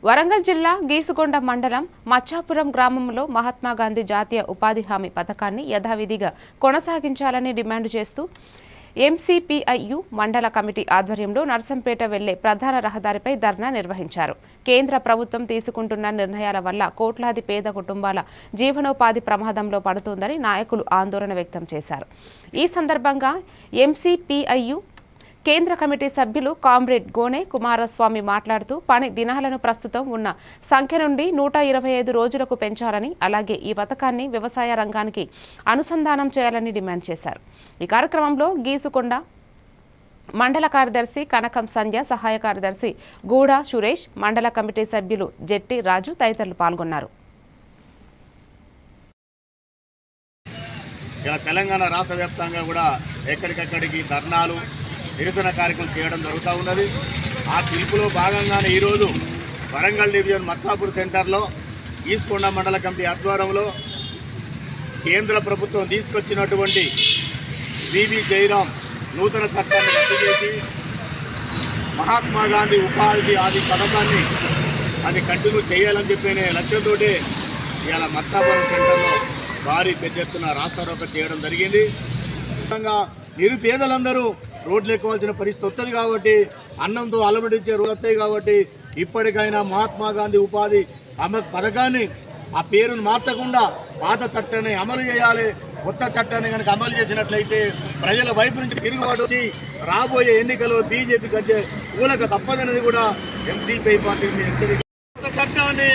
వరంగల్ జిల్లా గీసుగొండ మండలం మచ్చాపురం గ్రామంలో మహాత్మాగాంధీ జాతీయ ఉపాధి హామీ పథకాన్ని యథావిధిగా కొనసాగించాలని డిమాండ్ చేస్తూ ఎంసీపీఐయు మండల కమిటీ ఆధ్వర్యంలో నర్సంపేట వెళ్లే ప్రధాన రహదారిపై ధర్నా నిర్వహించారు. కేంద్ర ప్రభుత్వం తీసుకుంటున్న నిర్ణయాల వల్ల కోట్లాది పేద కుటుంబాల జీవనోపాధి ప్రమాదంలో పడుతోందని నాయకులు ఆందోళన వ్యక్తం చేశారు. ఈ సందర్భంగా ఎంసీపీఐయు కేంద్ర కమిటీ సభ్యులు కామ్రేడ్ గోనె కుమారస్వామి మాట్లాడుతూ పని దినాలను ప్రస్తుతం ఉన్న సంఖ్య నుండి 125 రోజులకు పెంచాలని, అలాగే ఈ పథకాన్ని వ్యవసాయ రంగానికి అనుసంధానం చేయాలని డిమాండ్ చేశారు. ఈ కార్యక్రమంలో గీసుకొండ మండల కార్యదర్శి కనకం సంధ్య, సహాయ కార్యదర్శి గూడ సురేష్, మండల కమిటీ సభ్యులు జెట్టి రాజు తదితరులు పాల్గొన్నారు. తెలంగాణ రాష్ట్ర వ్యాప్తంగా కూడా ఎక్కడికక్కడికి ధర్నాలు నిరసన కార్యక్రమం చేయడం జరుగుతూ ఉన్నది. ఆ పిలుపులో భాగంగానే ఈరోజు వరంగల్ డివిజన్ మచ్చాపూర్ సెంటర్లో గీసుకొండ మండల కమిటీ ఆధ్వర్యంలో కేంద్ర ప్రభుత్వం తీసుకొచ్చినటువంటి బీబీ జయరాం నూతన చట్టాన్ని రద్దు చేసి మహాత్మాగాంధీ ఉపాధి హామీ పథకాన్ని అది కంటిన్యూ చేయాలని చెప్పిన లక్ష్యంతో ఇవాళ మచ్చాపురం సెంటర్లో భారీ పెద్ద ఎత్తున రాస్తారోకో చేయడం జరిగింది. నిరుపేదలందరూ రోడ్లు ఎక్కవలసిన పరిస్థితి వస్తుంది కాబట్టి, అన్నంతో అలమటించే రోజులు వస్తాయి కాబట్టి ఇప్పటికైనా మహాత్మా గాంధీ ఉపాధి పథకాన్ని ఆ పేరును మార్చకుండా పాత చట్టాన్ని అమలు చేయాలి. కొత్త చట్టాన్ని కనుక అమలు చేసినట్లయితే ప్రజల వైపు నుంచి తిరుగుబాటు వచ్చి రాబోయే ఎన్నికల్లో బీజేపీ గద్దె ఊలక తప్పదనేది కూడా ఎంసీపీ పార్టీ చట్టాన్ని